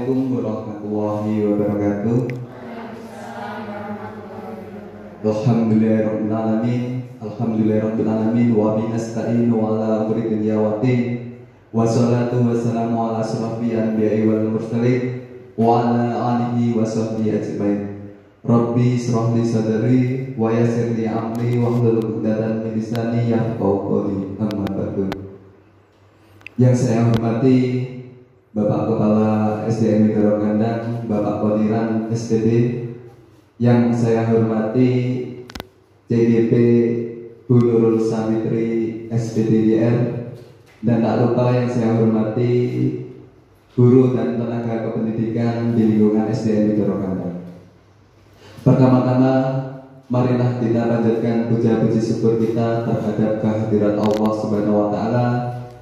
Assalamualaikum warahmatullahi wabarakatuh. Alhamdulillahirrahmanirrahim. Wa binasta'inu ala umri dunya wa din. Wassalatu wassalamu ala asrafil anbiya'i wal mursalin wa ala alihi wa sahbihi ajmain. Rabbi israh li sadri wa yassir li amri wahlul 'uqdatam min lisani yafqahu qawli. Amma ba'du. Yang saya hormati Bapak Kepala SDN Widoro Kandang, Bapak Qadiran SPD. Yang saya hormati CDP Bu Nurul Samitri SPDDR. Dan tak lupa yang saya hormati guru dan tenaga kependidikan di lingkungan SDN Widoro Kandang. Pertama-tama, marilah kita panjatkan puja-puji syukur kita terhadap kehadirat Allah Subhanahu wa Ta'ala,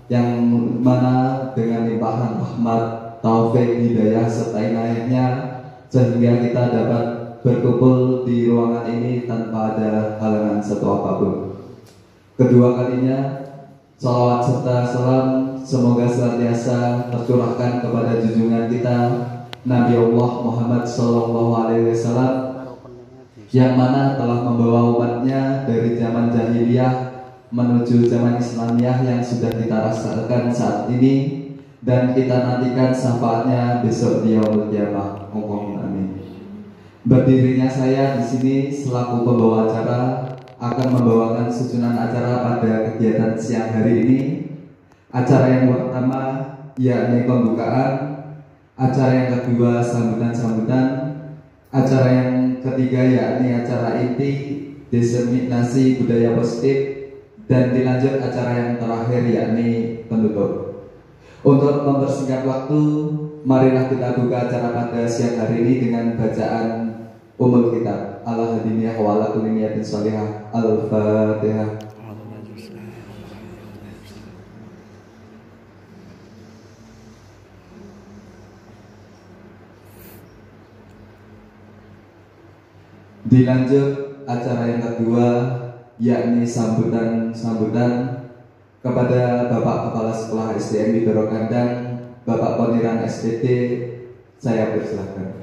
yang mana dengan limpahan rahmat, taufik, hidayah serta inayahnya sehingga kita dapat berkumpul di ruangan ini tanpa ada halangan satu apapun. Kedua kalinya, salawat serta salam semoga senantiasa tercurahkan kepada junjungan kita Nabi Allah Muhammad SAW, yang mana telah membawa umatnya dari zaman jahiliyah menuju zaman Islamiyah yang sudah kita rasakan saat ini, dan kita nantikan syafaatnya besok di yaumul qiyamah. Allahumma amin. Berdirinya saya di sini selaku pembawa acara akan membawakan susunan acara pada kegiatan siang hari ini. Acara yang pertama yakni pembukaan, acara yang kedua sambutan-sambutan, acara yang ketiga yakni acara inti diseminasi budaya positif, dan dilanjut acara yang terakhir yakni penutup. Untuk mempersingkat waktu, marilah kita buka acara pada siang hari ini dengan bacaan Ummul Kitab ala hadiniyah wa ala kulli niyatin sholihah. Al-Fatihah. Dilanjut acara yang kedua yakni sambutan-sambutan kepada Bapak Kepala Sekolah SDN Widoro Kandang, Bapak Qadiran SPD. Saya persilahkan.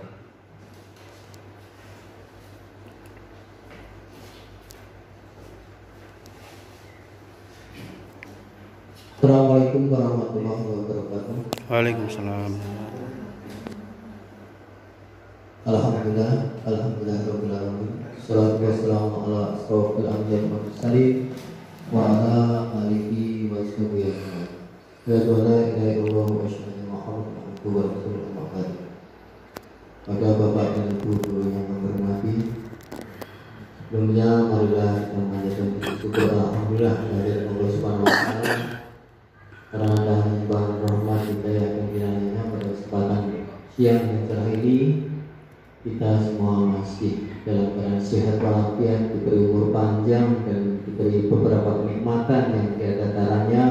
Assalamualaikum warahmatullahi wabarakatuh. Waalaikumsalam. Alhamdulillah rabbil alamin. Salatu wassalamu ala asrofil anbiya'i wal mursalin wa ala alihi wa sahbihi ajmain. Ya la ilaha illallah wa asyhadu anna Muhammadan abduhu wa rasuluh. Pada Bapak dan Ibu guru yang kami hormati, sebelumnya marilah kita memanjatkan syukur alhamdulillah dari Allah Subhanahu wa Ta'ala karena ada limpahan rahmat hidayah dan kiranya pada kesempatan siang yang cerah ini kita semua masih dalam keadaan sehat walafiat, diberi umur panjang dan diberi beberapa kenikmatan yang tiada taranya,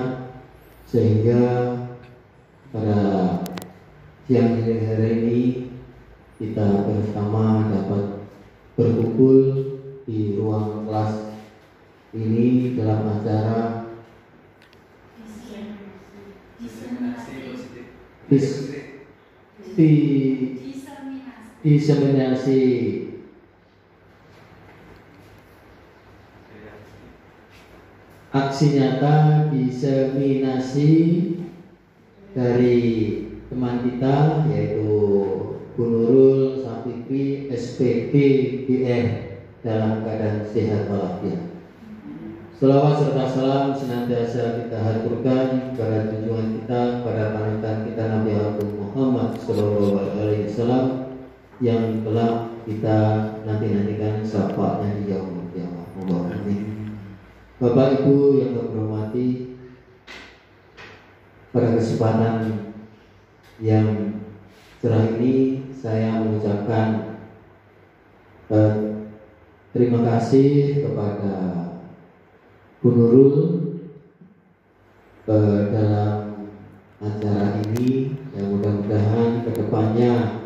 sehingga pada siang hari ini kita bersama dapat berkumpul di ruang kelas ini dalam acara diseminasi aksi nyata diseminasi dari teman kita yaitu Bu Nurul Samitri SPD BR dalam keadaan sehat walafiat. Selawat serta salam senantiasa kita haturkan kepada junjungan kita, pada panutan kita Nabi Muhammad SAW yang telah kita nantikan syafaatnya di yaumul qiyamah. Amin. Bapak Ibu yang kami hormati, pada kesempatan yang cerah ini saya mengucapkan terima kasih kepada Bu Nurul dalam acara ini, yang mudah-mudahan kedepannya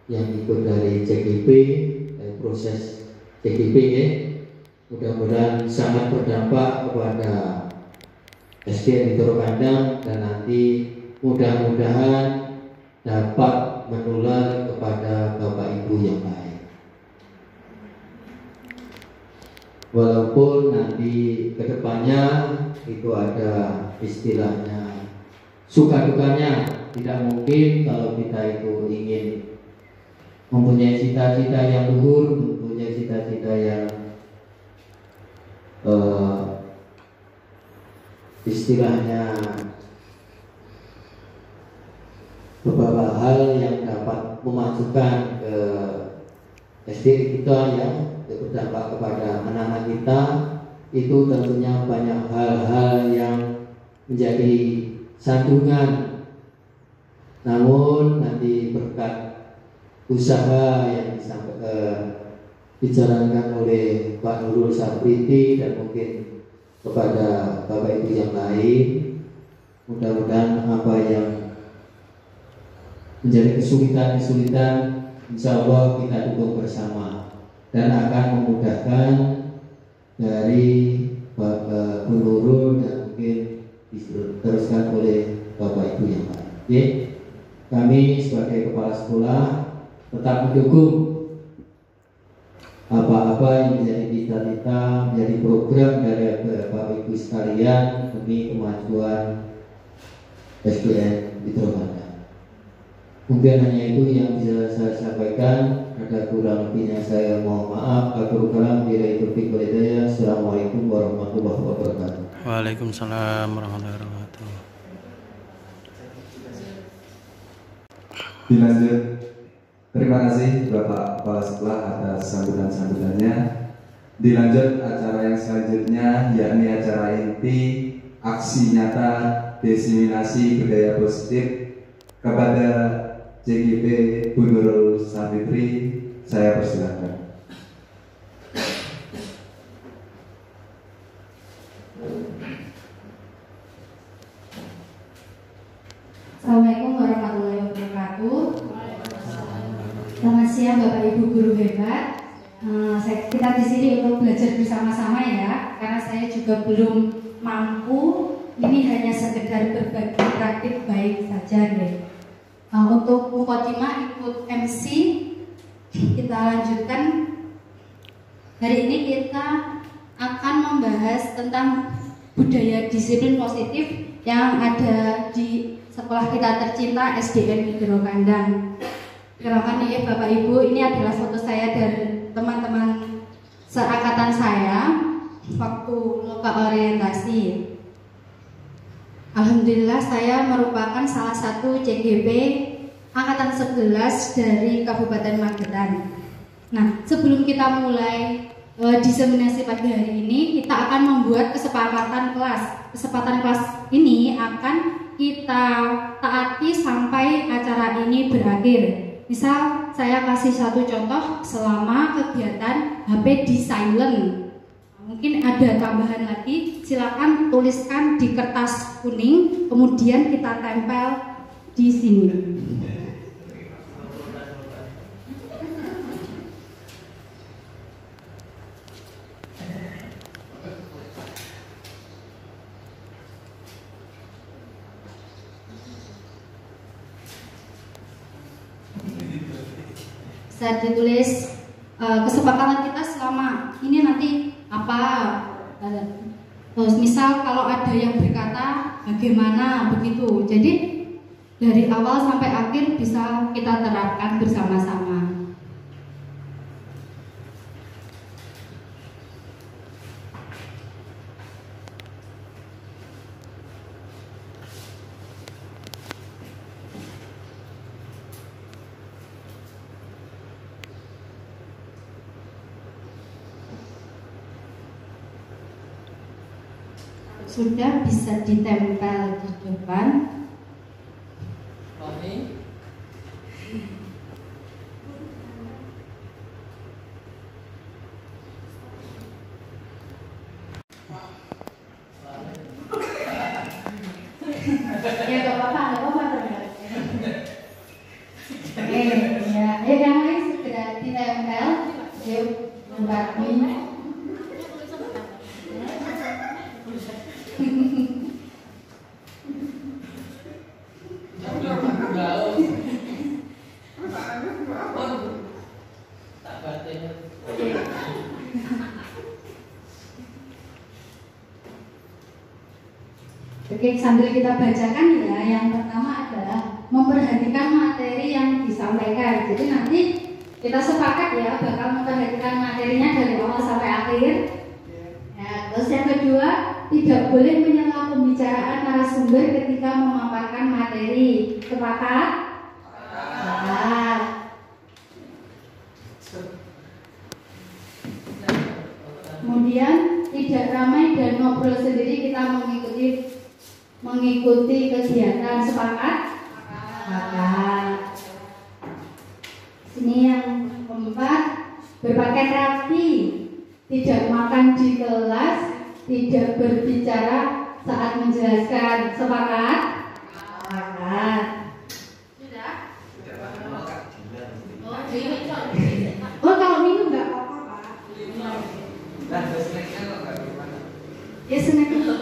yang ikut dari CGP, proses CGP ya, mudah-mudahan sangat berdampak kepada SDN Widoro Kandang, dan nanti mudah-mudahan dapat menular kepada Bapak Ibu yang lain. Walaupun nanti kedepannya itu ada istilahnya suka dukanya, tidak mungkin kalau kita itu ingin mempunyai cita-cita yang luhur, mempunyai cita-cita yang istilahnya beberapa hal yang dapat memajukan ke SDG kita ya, berdampak kepada anak-anak kita, itu tentunya banyak hal-hal yang menjadi sandungan. Namun nanti berkat usaha yang dijalankan oleh Pak Nurul Sapriti dan mungkin kepada Bapak Ibu yang lain, mudah-mudahan apa yang menjadi kesulitan-kesulitan insya Allah kita dukung bersama dan akan memudahkan dari Bapak Nurul dan mungkin diteruskan oleh Bapak Ibu yang lain. Oke? Kami sebagai kepala sekolah tetap mendukung apa-apa yang menjadi cita-cita, menjadi program dari Bapak Ibu sekalian demi kemajuan SDN Widrobanda. Mungkin hanya itu yang bisa saya sampaikan. Ada kurang lebihnya saya mohon maaf. Assalamualaikum warahmatullahi wabarakatuh. Waalaikumsalam warahmatullahi wabarakatuh. Dilanjut. Terima kasih Bapak Kepala Sekolah atas sambutan-sambutannya. Dilanjut acara yang selanjutnya, yakni acara inti aksi nyata diseminasi budaya positif kepada JGP Bu Nurul Sapriti. Saya persilakan. Assalamualaikum warahmatullahi wabarakatuh. Selamat siang Bapak Ibu guru hebat. Kita di sini untuk belajar bersama-sama ya, karena saya juga belum mampu. Ini hanya sekedar berbagi praktik baik saja deh. Untuk mukadimah ikut MC, kita lanjutkan. Hari ini kita akan membahas tentang budaya disiplin positif yang ada di sekolah kita tercinta SDN Widrokandang. Kenalkan ya Bapak Ibu, ini adalah foto saya dan teman-teman seangkatan saya waktu loka orientasi. Alhamdulillah saya merupakan salah satu CGP angkatan 11 dari Kabupaten Magetan. Nah, sebelum kita mulai diseminasi pagi hari ini, kita akan membuat kesepakatan kelas. Kesepakatan kelas ini akan kita taati sampai acara ini berakhir. Misal saya kasih satu contoh, selama kegiatan HP di silent. Mungkin ada tambahan lagi, silakan tuliskan di kertas kuning, kemudian kita tempel di sini. Bisa ditulis kesepakatan kita selama ini nanti apa. Terus misal kalau ada yang berkata bagaimana begitu, jadi dari awal sampai akhir bisa kita terapkan bersama-sama. Sudah bisa ditempel di depan. Ya gak apa-apa Oke, ya, yang lain segera ditempel. Yuk, membagi. Oke, sambil kita bacakan ya. Yang pertama adalah memperhatikan materi yang disampaikan. Jadi nanti kita sepakat ya bakal memperhatikan materinya dari awal sampai akhir. Ya, terus yang kedua, tidak boleh menyela pembicaraan narasumber ketika memaparkan materi. Sepakat? Sepakat. Kemudian tidak ramai dan ngobrol sendiri, kita mengikuti kegiatan. Sepakat? Sepakat. Ini yang keempat, berpakaian rapi, tidak makan di kelas, tidak berbicara saat menjelaskan. Sepakat? Sepakat. Sudah? Oh, kalau minum nggak apa-apa, Pak. Ya, snack itu.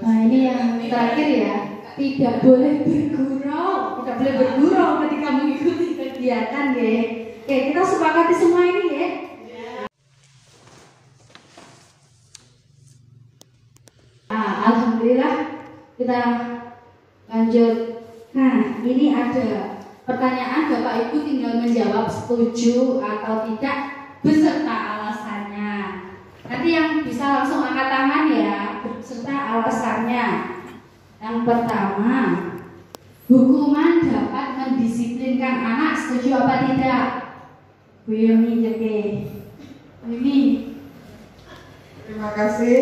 Nah, ini yang terakhir ya. Tidak boleh bergurau, ketika mengikuti kegiatan ya. Oke, kita sepakati semua ini ya. Nah, alhamdulillah kita lanjut. Nah, ini ada pertanyaan, Bapak Ibu tinggal menjawab setuju atau tidak beserta alasannya. Nanti yang bisa langsung angkat tangan ya, beserta alasannya. Yang pertama, hukuman dapat mendisiplinkan anak, setuju apa tidak? Bu Yuni, jadi ini. Terima kasih.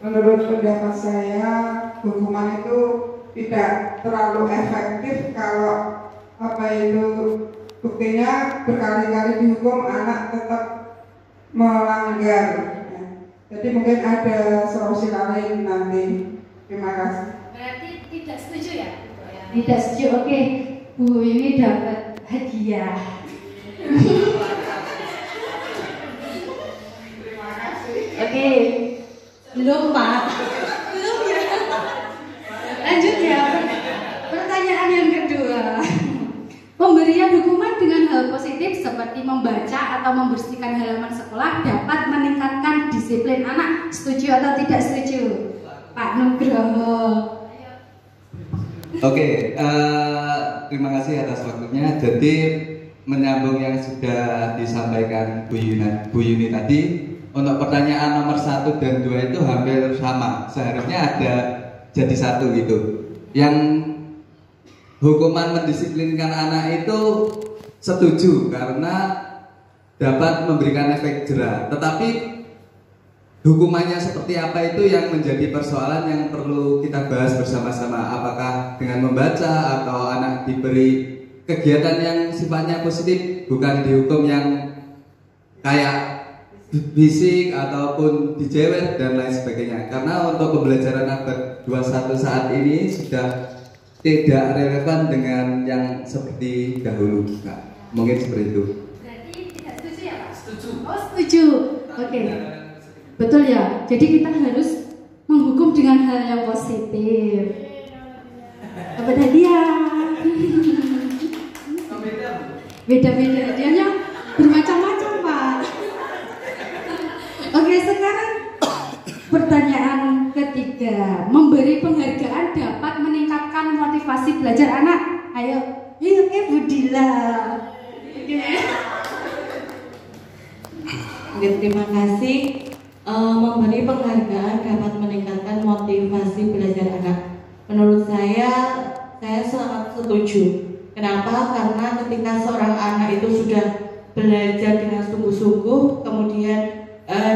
Menurut pendapat saya, hukuman itu tidak terlalu efektif kalau buktinya berkali-kali dihukum anak tetap melanggar. Jadi mungkin ada solusi lain nanti. Terima kasih. Berarti tidak setuju ya? Tidak setuju. Oke, Bu ini dapat hadiah. Terima kasih. Oke, belum Pak. Belum ya. Lanjut ya. Pertanyaan yang kedua. Pemberian hukuman dengan hal positif seperti membaca atau membersihkan halaman sekolah dapat meningkatkan disiplin anak. Setuju atau tidak setuju? Pak Nugroho. Oke, terima kasih atas waktunya. Jadi menyambung yang sudah disampaikan Bu Yuni tadi, untuk pertanyaan nomor 1 dan 2 itu hampir sama. Seharusnya ada jadi satu gitu. Yang hukuman mendisiplinkan anak itu setuju karena dapat memberikan efek jera. Tetapi hukumannya seperti apa itu yang menjadi persoalan yang perlu kita bahas bersama-sama. Apakah dengan membaca atau anak diberi kegiatan yang sifatnya positif, bukan dihukum yang kayak bisik ataupun dijewet dan lain sebagainya. Karena untuk pembelajaran abad 21 saat ini sudah tidak relevan dengan yang seperti dahulu, Kak. Mungkin seperti itu. Berarti tidak setuju ya Pak? Setuju. Oh setuju. Oke. Betul ya. Jadi kita harus menghukum dengan hal yang positif. Dapat hadiah. Beda-beda hadiahnya bermacam-macam Pak. Oke, sekarang pertanyaan ketiga. Memberi penghargaan dapat meningkatkan motivasi belajar anak. Ayo, oke Bu Dila. Oke, terima kasih. Memberi penghargaan dapat meningkatkan motivasi belajar anak. Menurut saya sangat setuju. Kenapa? Karena ketika seorang anak itu sudah belajar dengan sungguh-sungguh, kemudian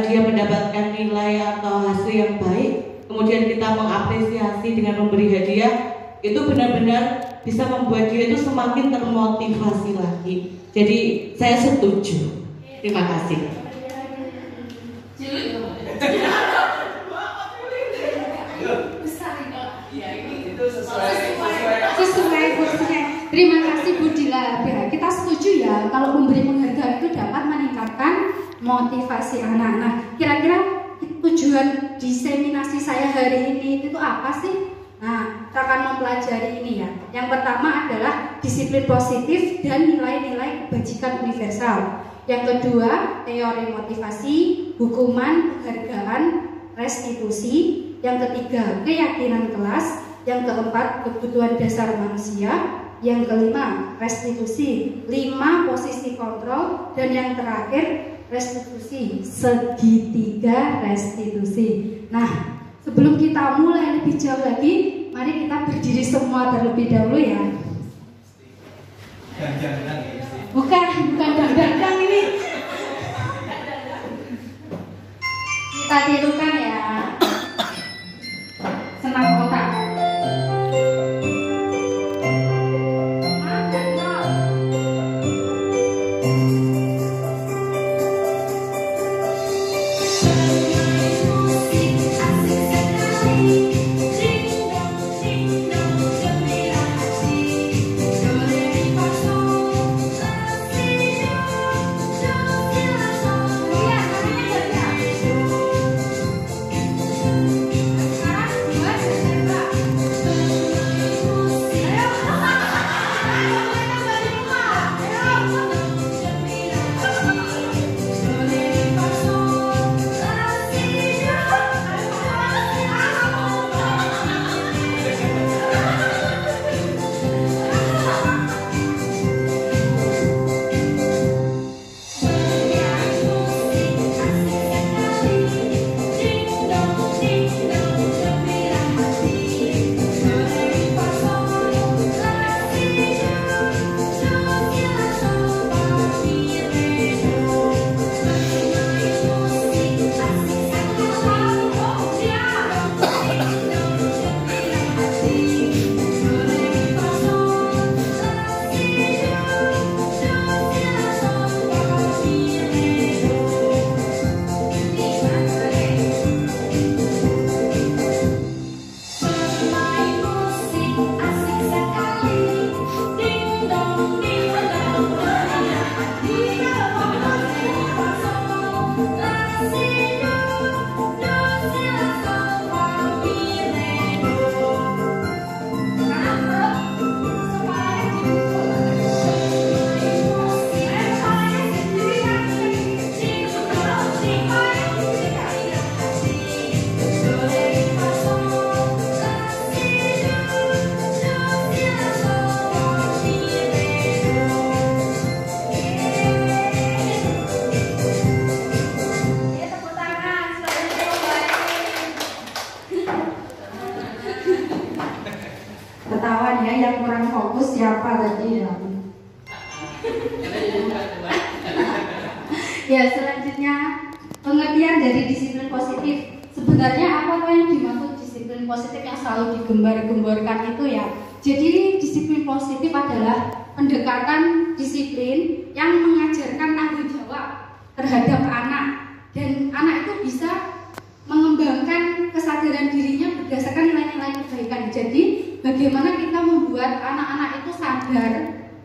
dia mendapatkan nilai atau hasil yang baik, kemudian kita mengapresiasi dengan memberi hadiah, itu benar-benar bisa membuat dia itu semakin termotivasi lagi. Jadi saya setuju. Terima kasih. Terima kasih Bu Dila. Kita setuju ya kalau memberi penghargaan itu dapat meningkatkan motivasi anak. Nah, kira-kira tujuan diseminasi saya hari ini itu apa sih? Nah, kita akan mempelajari ini ya. Yang pertama adalah disiplin positif dan nilai-nilai kebajikan universal. Yang kedua, teori motivasi, hukuman, penghargaan, restitusi. Yang ketiga, keyakinan kelas. Yang keempat, kebutuhan dasar manusia. Yang kelima, restitusi 5 posisi kontrol. Dan yang terakhir, restitusi segitiga restitusi. Nah, sebelum kita mulai lebih jauh lagi, mari kita berdiri semua terlebih dahulu ya. Bukan dang-dang ini. Kita tirukan ya. Senam otak. Ketahuan ya, yang kurang fokus siapa tadi ya? Ya, selanjutnya pengertian dari disiplin positif. Sebenarnya apa yang dimaksud disiplin positif yang selalu digembar-gemborkan itu ya? Jadi disiplin positif adalah pendekatan disiplin yang mengajarkan tanggung jawab terhadap anak, dan anak itu bisa mengembangkan kesadaran dirinya berdasarkan nilai-nilai kebaikan. Jadi bagaimana kita membuat anak-anak itu sadar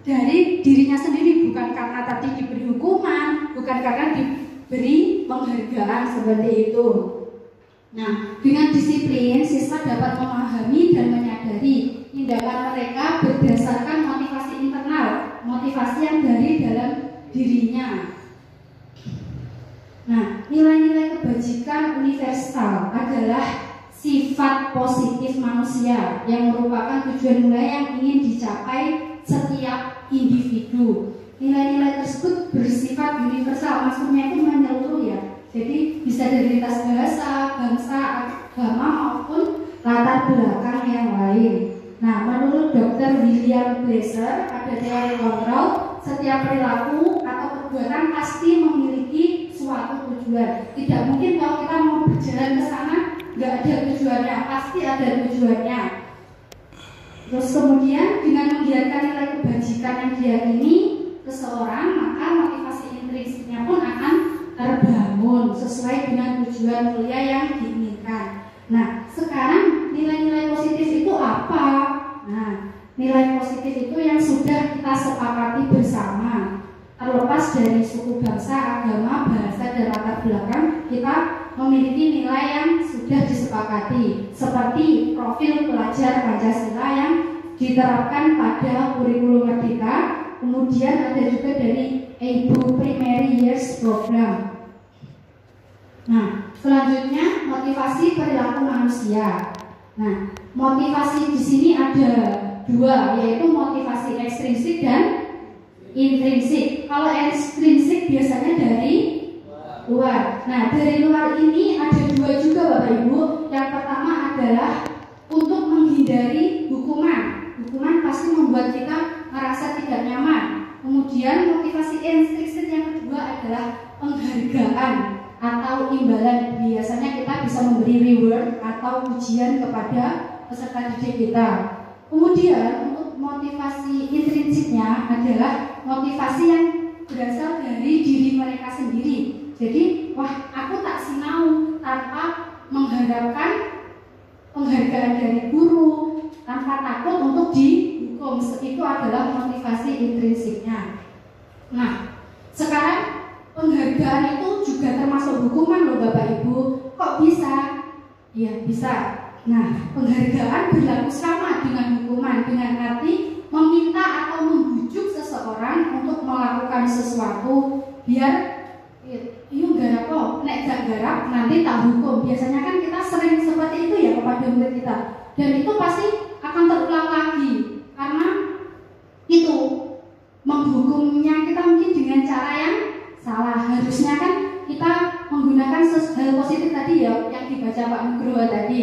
dari dirinya sendiri, bukan karena tadi diberi hukuman, bukan karena diberi penghargaan seperti itu. Nah, dengan disiplin siswa dapat memahami dan menyadari tindakan mereka berdasarkan motivasi internal, motivasi yang dari dalam dirinya. Nah, nilai-nilai kebajikan universal adalah sifat positif manusia yang merupakan tujuan mulia yang ingin dicapai setiap individu. Nilai-nilai tersebut bersifat universal, maksudnya itu menyeluruh ya. Jadi bisa dari lintas bahasa, bangsa, agama maupun latar belakang yang lain. Nah, menurut Dr. William Blaser, ada teori kontrol, setiap perilaku atau perbuatan pasti memiliki suatu tujuan. Tidak mungkin kalau kita mau berjalan ke sana nggak ada tujuannya, pasti ada tujuannya. Terus kemudian dengan menggiatkan nilai kebajikan yang diyakini seseorang, maka motivasi intrinsiknya pun akan terbangun sesuai dengan tujuan mulia yang diinginkan. Nah, sekarang nilai-nilai positif itu apa? Nah, nilai positif itu yang sudah kita sepakati bersama. Terlepas dari suku, bangsa, agama, bahasa, dan latar belakang, kita memiliki nilai yang sudah disepakati, seperti profil pelajar Pancasila yang diterapkan pada kurikulum Merdeka, kemudian ada juga dari EIBU Primary Years Program. Nah, selanjutnya motivasi perilaku manusia. Nah, motivasi di sini ada dua, yaitu motivasi ekstrinsik dan intrinsik. Kalau ekstrinsik biasanya dari luar. Nah, dari luar ini ada dua juga Bapak Ibu. Yang pertama adalah untuk menghindari hukuman. Hukuman pasti membuat kita merasa tidak nyaman. Kemudian motivasi intrinsik yang kedua adalah penghargaan atau imbalan. Biasanya kita bisa memberi reward atau pujian kepada peserta didik kita. Kemudian untuk motivasi intrinsiknya adalah motivasi yang berasal dari diri mereka sendiri. Jadi, wah, aku tak sinau tanpa mengharapkan penghargaan dari guru, tanpa takut untuk dihukum. Itu adalah motivasi intrinsiknya. Nah, sekarang penghargaan itu juga termasuk hukuman loh Bapak Ibu. Kok bisa? Ya bisa. Nah, penghargaan berlaku sama dengan hukuman, dengan arti meminta atau membujuk seseorang untuk melakukan sesuatu biar yuk garap kok, nek gak garap nanti tak hukum. Biasanya kan kita sering seperti itu ya kepada murid kita, dan itu pasti akan terulang lagi karena itu menghukumnya kita mungkin dengan cara yang salah. Harusnya kan kita menggunakan hal positif tadi ya yang dibaca Pak Nugroho tadi.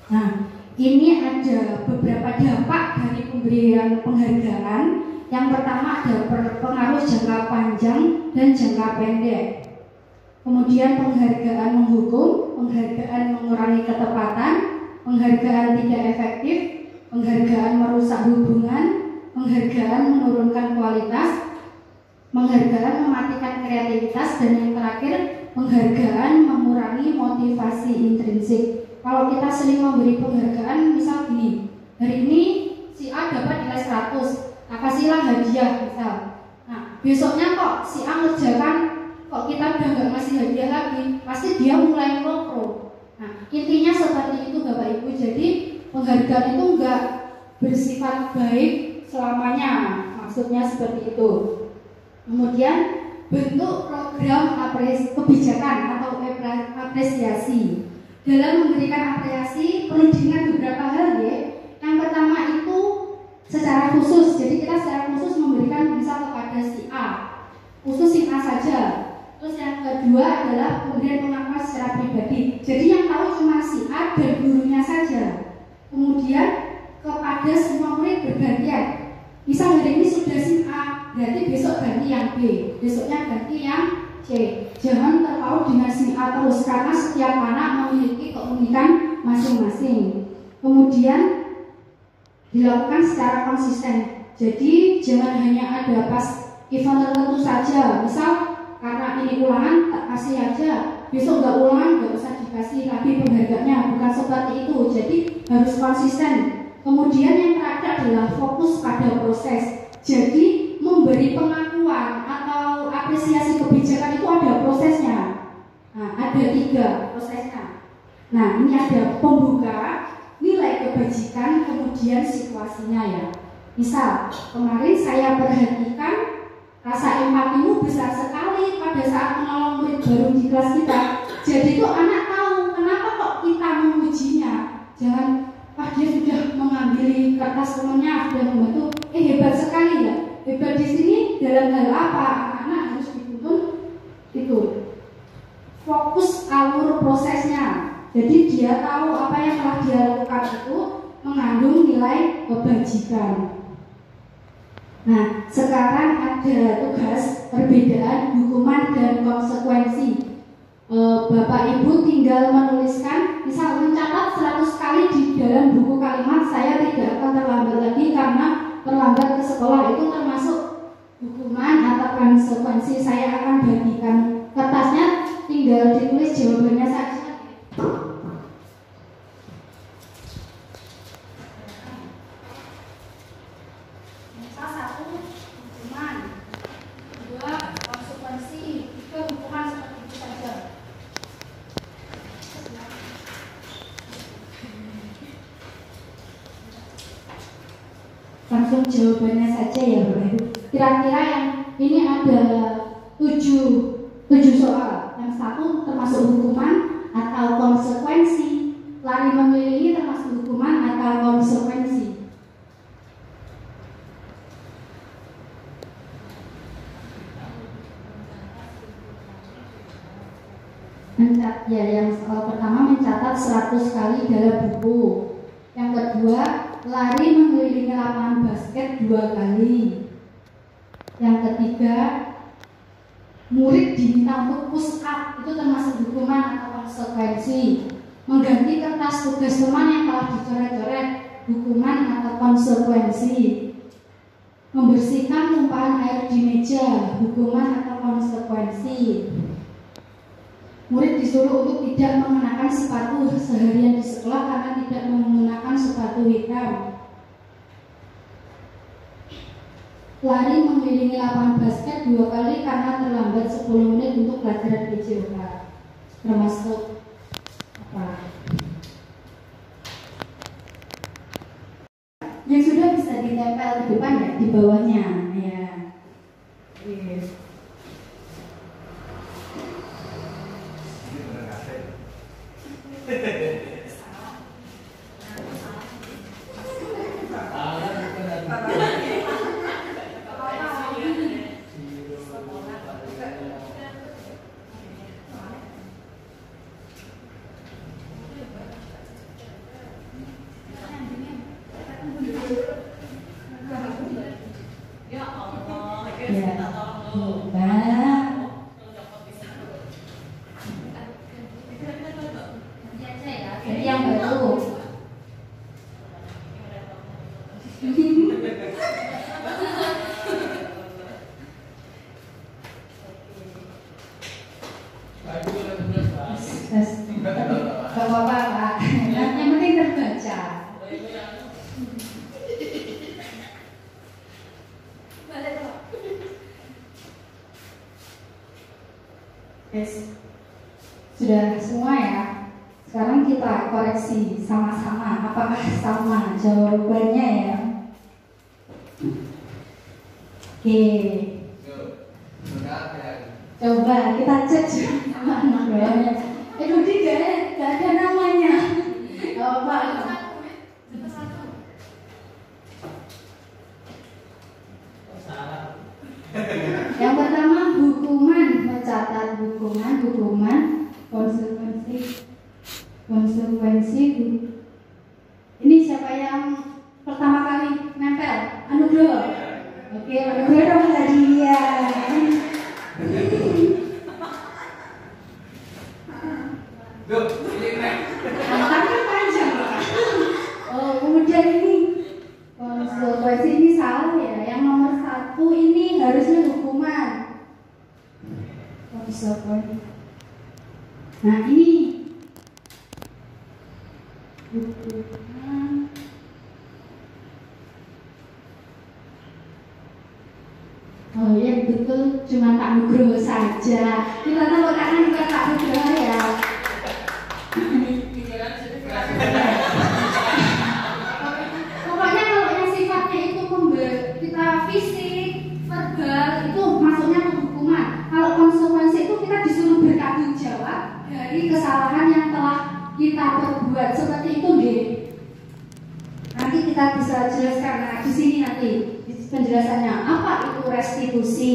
Nah, ini ada beberapa dampak dari pemberian penghargaan. Yang pertama ada pengaruh jangka panjang dan jangka pendek. Kemudian penghargaan menghukum, penghargaan mengurangi ketepatan, penghargaan tidak efektif, penghargaan merusak hubungan, penghargaan menurunkan kualitas, penghargaan mematikan kreativitas, dan yang terakhir penghargaan mengurangi motivasi intrinsik. Kalau kita sering memberi penghargaan, misal gini, hari ini si A dapat nilai 100, kasihlah hadiah misal. Nah, besoknya kok si A ngerjakan, kok kita udah nggak ngasih hadiah lagi, pasti dia mulai ngokro. Nah, intinya seperti itu Bapak Ibu. Jadi penghargaan itu nggak bersifat baik selamanya, maksudnya seperti itu. Kemudian bentuk program kebijakan atau apresiasi. Dalam memberikan apresiasi perlu diingat beberapa hal ya. Yang pertama itu secara khusus, jadi kita secara khusus memberikan misal kepada si A, khusus si A saja. Terus yang kedua adalah pemberian pengakuan secara pribadi, jadi yang tahu cuma si A dan gurunya saja. Kemudian kepada semua murid bergantian, misal hari ini sudah si A, berarti besok ganti yang B, besoknya ganti yang C. Jangan terpaut dengan si A terus, karena setiap anak memiliki keunikan masing-masing. Kemudian dilakukan secara konsisten. Jadi jangan hanya ada pas event tertentu saja. Misal karena ini ulangan tak kasih aja, besok nggak ulangan nggak usah dikasih lagi penghargaannya. Bukan seperti itu. Jadi harus konsisten. Kemudian yang terakhir adalah fokus pada proses. Jadi memberi pengakuan atau apresiasi kebijakan itu ada prosesnya. Nah, ada 3 prosesnya. Nah, ini ada pembuka, nilai kebajikan, kemudian situasinya ya. Misal, kemarin saya perhatikan rasa empatimu besar sekali pada saat menolong murid baru di kelas kita. Jadi itu anak tahu kenapa kok kita memujinya. Jangan, wah dia sudah mengambil kertas temannya, sudah membantu, hebat sekali ya. Hebat di sini dalam hal apa? Anak harus dituntun itu. Fokus alur prosesnya. Jadi dia tahu apa yang telah dia lakukan itu mengandung nilai kebajikan. Nah, sekarang ada tugas perbedaan hukuman dan konsekuensi. Bapak Ibu tinggal menuliskan, misal mencatat 100 kali di dalam buku kalimat, saya tidak akan terlambat lagi karena terlambat ke sekolah, itu termasuk hukuman atau konsekuensi. Saya akan bagikan kertasnya, tinggal ditulis jawabannya saja. Misal 1 hukuman, 2 konsekuensi, 3 hukuman, seperti itu saja. langsung jawabannya saja ya Bapak Ibu. Kira-kira yang ini ada 7 soal. Yang satu termasuk hukuman atau konsekuensi. Lari mengelilingi termasuk hukuman atau konsekuensi. Ya, yang pertama mencatat 100 kali dalam buku. Yang kedua, lari mengelilingi lapangan basket 2 kali. Yang ketiga, murid diminta untuk push up, itu termasuk hukuman atau konsekuensi. Mengganti kertas tugas teman yang telah dicoret-coret, hukuman atau konsekuensi. Membersihkan tumpahan air di meja, hukuman atau konsekuensi. Murid disuruh untuk tidak mengenakan sepatu seharian di sekolah karena tidak menggunakan sepatu hitam. Lari mengelilingi lapangan basket 2 kali karena terlambat 10 menit untuk pelajaran PJOK. Termasuk apa? Yang sudah bisa ditempel di depan ya, di bawahnya ya. Yes. Yes. Sudah semua ya. Sekarang kita koreksi sama-sama. Apakah sama jawabannya ya? Oke. Coba kita cek sama anak bawahnya. Rudi gak ada namanya. Apa? Yang pertama hukuman, mencatat hukuman, konsekuensi. Ini siapa yang pertama kali nempel? Anugrah. Oke, anugrah dong hadiah. Tapi panjang. Oh, kemudian ini konsekuensi ini salah ya. Yang nomor 1 ini harusnya hukuman. Konsekuensi. Nah ini hukuman. Oh ya betul, cuma Pak Nugroho saja. Kita tahu karena bukan Pak Nugroho ya. Pokoknya kalau yang sifatnya itu kita fisik, verbal itu masuknya ke hukuman. Kalau konsekuensi itu kita disuruh bertanggung jawab dari kesalahan yang telah kita perbuat. Seperti itu deh. Nanti kita bisa jelaskan di sini nanti penjelasannya apa itu restitusi.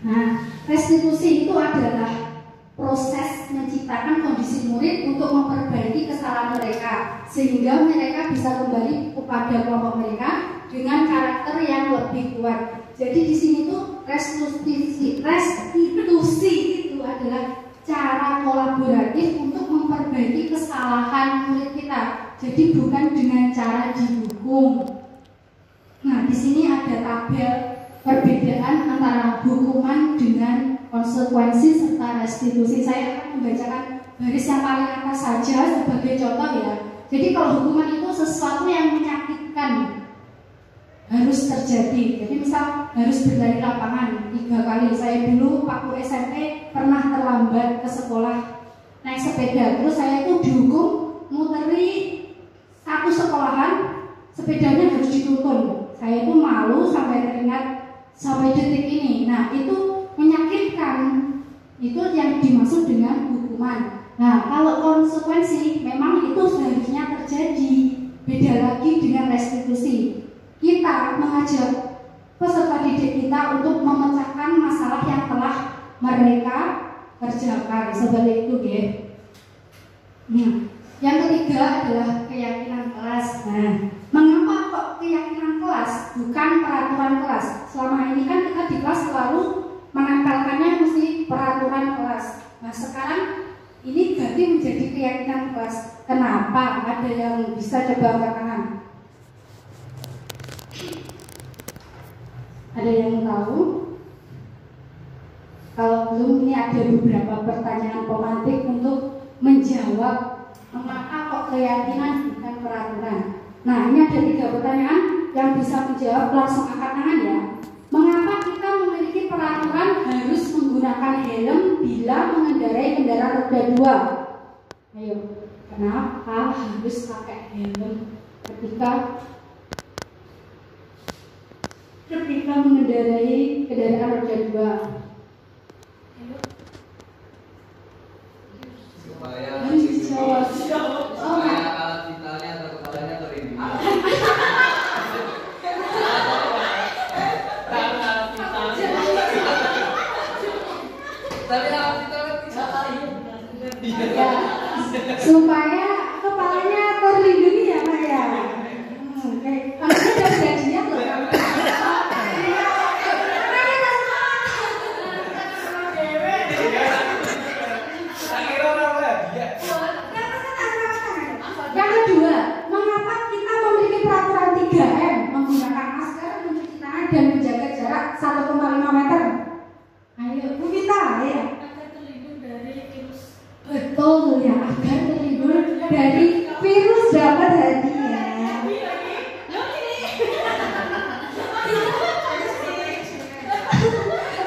Nah, restitusi itu adalah proses menciptakan kondisi murid untuk memperbaiki kesalahan mereka sehingga mereka bisa kembali kepada kelompok mereka dengan karakter yang lebih kuat. Jadi di sini tuh restitusi itu adalah cara kolaboratif untuk memperbaiki kesalahan murid kita. Jadi bukan dengan cara dihukum. Nah, di sini ada tabel perbedaan antara hukuman dengan konsekuensi serta restitusi. Saya akan membacakan baris yang paling atas saja sebagai contoh ya. Jadi kalau hukuman itu sesuatu yang menyakitkan harus terjadi. Jadi misal harus berlari lapangan 3 kali. Saya dulu waktu SMP pernah terlambat ke sekolah naik sepeda. Terus saya itu dihukum muteri satu sekolahan sepedanya harus dituntun. Saya itu malu sampai teringat sampai detik ini. Nah, itu menyakitkan. Itu yang dimaksud dengan hukuman. Nah, kalau konsekuensi memang itu seharusnya terjadi. Beda lagi dengan restitusi. Kita mengajak peserta didik kita untuk memecahkan masalah yang telah mereka kerjakan. Seperti itu, ya. Nah, yang ketiga adalah keyakinan kelas. Nah, mengapa kok keyakinan kelas bukan peraturan kelas? Selama ini kan kita di kelas selalu menempelkannya mesti peraturan kelas. Nah, sekarang ini ganti menjadi keyakinan kelas. Kenapa? Ada yang bisa coba angkat tangan? Ada yang tahu? Kalau belum, ini ada beberapa pertanyaan pemantik untuk menjawab mengapa kok keyakinan bukan peraturan. Nah, ini ada 3 pertanyaan yang bisa menjawab, langsung angkat tangan ya. Mengapa kita memiliki peraturan harus menggunakan helm bila mengendarai kendaraan roda 2? Ayo, kenapa harus pakai helm ketika mengendarai kendaraan roda 2? Supaya Harus dijawab. supaya alat vitalnya atau kepalanya terlindungi. Tapi alat vitalnya bisa. Ya, supaya kepalanya terlindungi ya, Pak ya. Oke, kalau sudah jadinya loh. Yang kedua, mengapa kita memiliki peraturan 3M, menggunakan masker, mencuci tangan, dan menjaga jarak 1,5 meter? Ayo, Bu Vita, ya. Agar terlindung dari virus. Betul ya, agar terlindung dari virus dapat hadiah.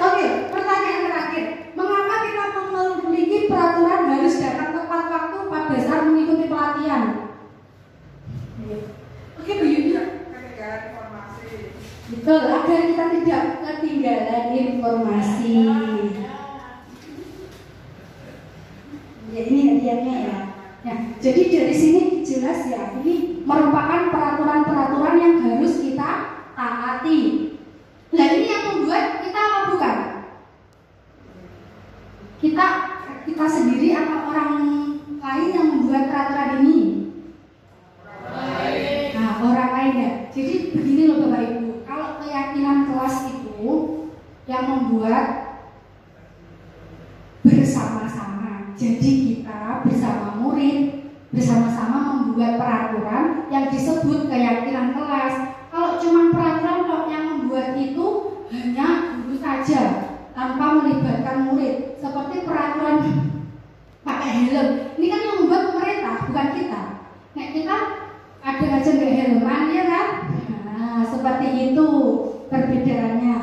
Oke, pertanyaan terakhir. Mengapa kita memiliki peraturan harus datang tepat waktu pada saat mengikuti pelatihan? Oke, Bu Yuni. Ketinggalan informasi. Betul, agar kita tidak ketinggalan informasi. Ya, ini hadiahnya ya. Nah, jadi dari sini jelas ya, ini merupakan peraturan-peraturan yang harus kita taati. Nah, ini yang membuat kita apa bukan? Kita sendiri atau orang lain yang membuat peraturan ini? Nah, orang lain ya. Jadi begini loh Bapak Ibu, kalau keyakinan kelas itu yang membuat bersama-sama. Jadi kita bersama murid bersama-sama membuat peraturan yang disebut keyakinan kelas. Kalau cuma peraturan kok yang membuat itu hanya guru saja tanpa melibatkan murid. Seperti peraturan pakai helm. Ini kan yang membuat pemerintah, bukan kita. Nah, kita ada aja nggak helman ya kan? Nah, seperti itu perbedaannya.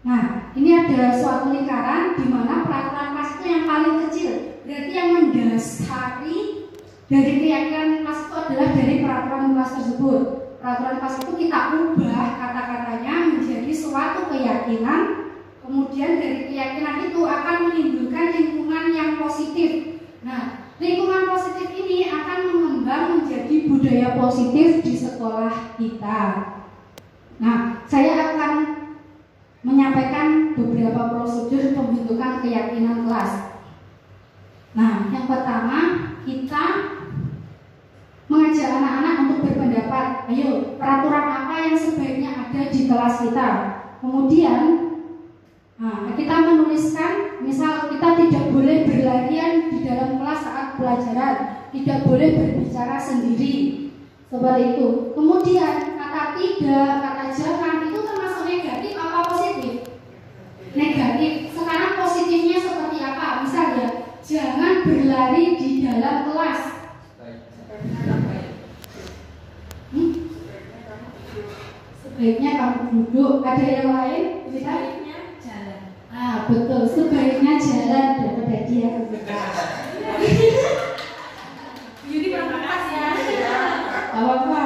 Nah, ini ada suatu lingkaran di mana peraturan kelas itu yang paling kecil. Berarti yang mendasari dari keyakinan kelas itu adalah dari peraturan kelas tersebut. Peraturan kelas itu kita ubah kata-katanya menjadi suatu keyakinan. Kemudian dari keyakinan itu akan menimbulkan lingkungan yang positif. Nah, lingkungan positif ini akan mengembang menjadi budaya positif di sekolah kita. Nah, saya akan menyampaikan beberapa prosedur pembentukan keyakinan kelas. Nah, yang pertama kita mengajak anak-anak untuk berpendapat. Ayo, peraturan apa yang sebaiknya ada di kelas kita? Kemudian, kita menuliskan, misal kita tidak boleh berlarian di dalam kelas saat pelajaran, tidak boleh berbicara sendiri, seperti itu. Kemudian kata tidak, kata jangan itu termasuk negatif apa positif? Negatif. Sekarang positifnya seperti apa? Misalnya, jangan berlari di dalam kelas. Sebaiknya kamu duduk. Ada yang lain? Sebaiknya jalan. Betul. Sebaiknya jalan daripada dia berbicara. Yudi berangkat ya. Apa-apa.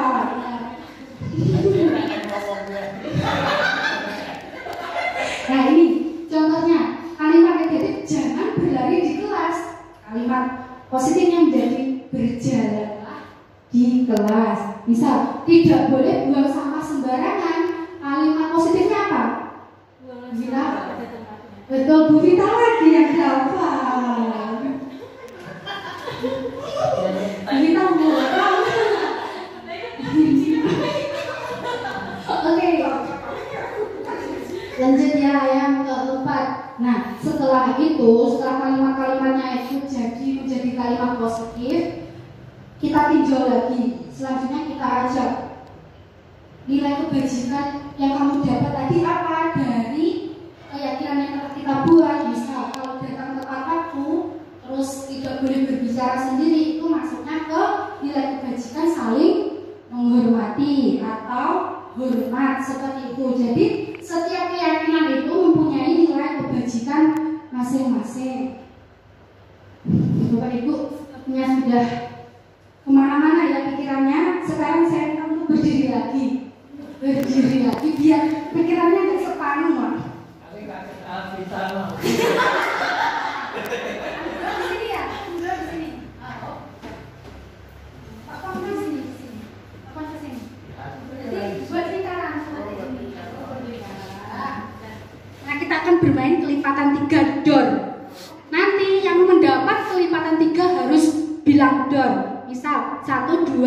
kalimat positifnya menjadi berjalanlah di kelas. Misal, tidak boleh buang sampah sembarangan. Kalimat positifnya apa? Bila betul, Bu Vita lagi yang jawab. Kita mulai. Oke, lanjut ya yang keempat. Nah, setelah itu, setelah kalimat-kalimatnya itu menjadi kalimat positif, kita tinjau lagi. Selanjutnya kita ajak nilai kebajikan yang kamu dapat tadi apa dari keyakinan yang telah kita buat. Misal kalau datang tepat waktu, terus tidak boleh berbicara sendiri, itu maksudnya ke nilai kebajikan saling menghormati atau hormat seperti itu. Jadi setiap keyakinan itu mempunyai nilai kebajikan masing-masing. Bapak Ibu sudah kemana-mana ya pikirannya. Sekarang saya minta untuk berdiri lagi biar pikirannya nggak sepanuh. Nah, kita akan bermain kelipatan 3 dor. Nanti yang mendapat kelipatan 3 harus bilang dor. Misal 1, 2,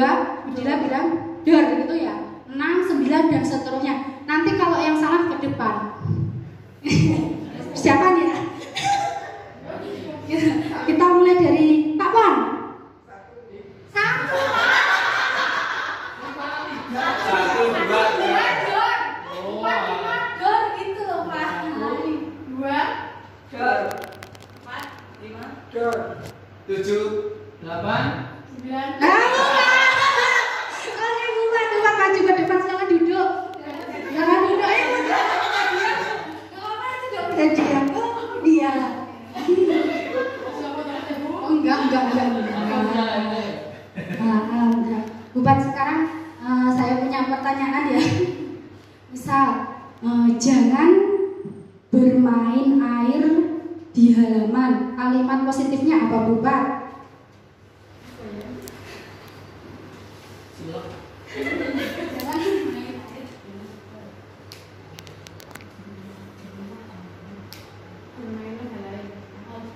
Budila bilang dor gitu ya. 6, 9 dan seterusnya. Nanti kalau yang salah ke depan. Siapa ya? Kita mulai dari Pak Pon. 1, 7, 8, 9. Oke, bukan maju ke depan, silakan duduk. Jangan duduk ya. Jadi aku dia. Enggak. Bukan sekarang saya punya pertanyaan ya. Misal jangan bermain air di halaman. Kalimat positifnya apa, Bupat?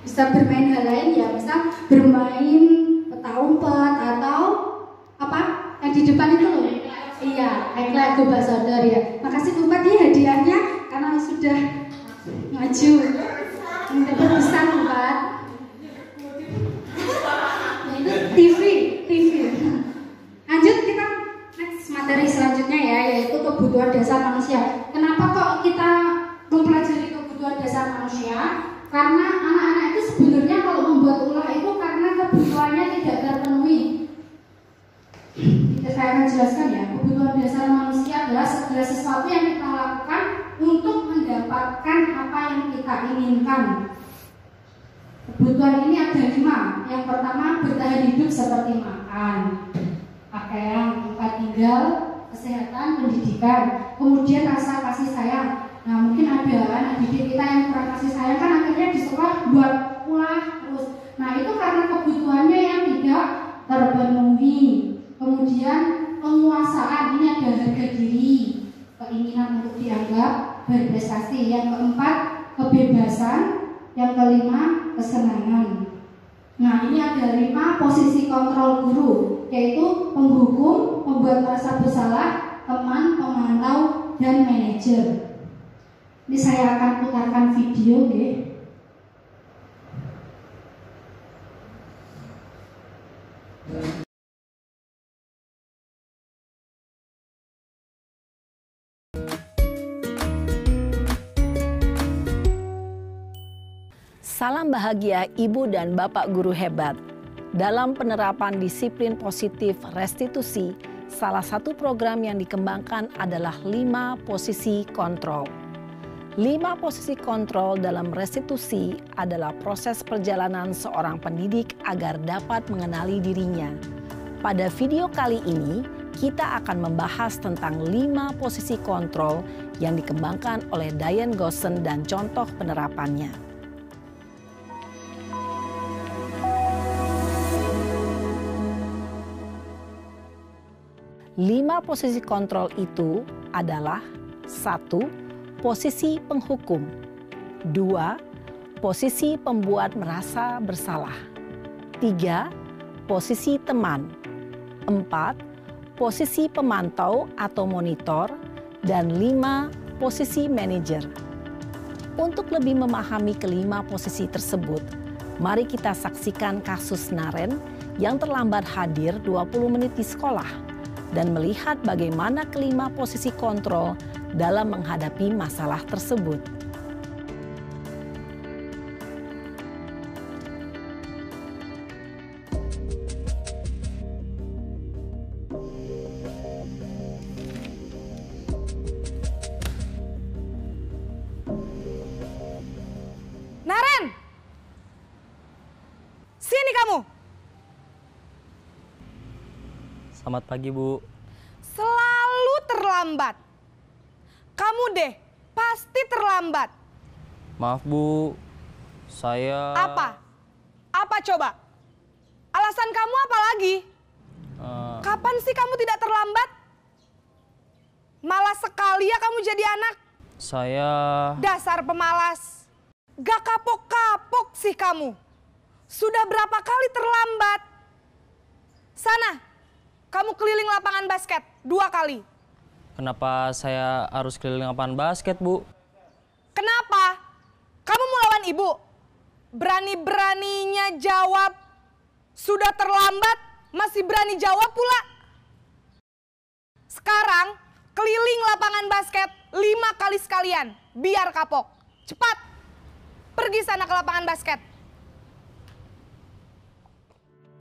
Bisa bermain hal lain ya, misal bermain peta umpet atau apa yang di depan itu loh. Iya, Ekla Go Saudara ya. Makasih Bupat ya hadiahnya karena sudah maju. Dapat pesan Bupat. TV. Lanjut kita next materi selanjutnya ya, yaitu kebutuhan dasar manusia. Kenapa kok kita mempelajari kebutuhan dasar manusia? Karena anak-anak itu sebenarnya kalau membuat ulah itu karena kebutuhannya tidak terpenuhi. Saya akan jelaskan ya, kebutuhan dasar manusia adalah segala sesuatu yang kita lakukan untuk mendapatkan apa yang kita inginkan. Kebutuhan ini ada 5. Yang pertama, bertahan hidup seperti makan, pakaian, tempat tinggal, kesehatan, pendidikan. Kemudian rasa kasih sayang. Nah, mungkin ada anak didik kita yang kurang kasih sayang, kan akhirnya di sekolah buat ulah terus. Nah, itu karena kebutuhannya yang tidak terpenuhi. Kemudian penguasaan, ini ada harga diri, keinginan untuk dianggap berprestasi. Yang keempat, kebebasan. Yang kelima, kesenangan. Nah, ini ada 5 posisi kontrol guru, yaitu penghukum, pembuat merasa bersalah, teman, pemantau, dan manajer. Ini saya akan putarkan video, deh. Salam bahagia Ibu dan Bapak guru hebat. Dalam penerapan disiplin positif restitusi, salah satu program yang dikembangkan adalah 5 posisi kontrol. 5 posisi kontrol dalam restitusi adalah proses perjalanan seorang pendidik agar dapat mengenali dirinya. Pada video kali ini, kita akan membahas tentang 5 posisi kontrol yang dikembangkan oleh Diane Goosen dan contoh penerapannya. 5 posisi kontrol itu adalah: 1. Posisi penghukum. 2. Posisi pembuat merasa bersalah. 3. Posisi teman. 4. Posisi pemantau atau monitor. Dan 5. Posisi manajer. Untuk lebih memahami kelima posisi tersebut, mari kita saksikan kasus Naren yang terlambat hadir 20 menit di sekolah dan melihat bagaimana kelima posisi kontrol dalam menghadapi masalah tersebut. Naren! Sini kamu! Selamat pagi, Bu. Selalu terlambat. Kamu deh, pasti terlambat. Maaf, Bu. Saya... Apa? Apa coba? Alasan kamu apa lagi? Kapan sih kamu tidak terlambat? Malas sekali ya kamu jadi anak. Saya... Dasar pemalas. Gak kapok-kapok sih kamu. Sudah berapa kali terlambat? Sana, kamu keliling lapangan basket 2 kali. Kenapa saya harus keliling lapangan basket, Bu? Kenapa? Kamu mau lawan ibu? Berani-beraninya jawab. Sudah terlambat, masih berani jawab pula. Sekarang, keliling lapangan basket 5 kali sekalian. Biar kapok. Cepat! Pergi sana ke lapangan basket.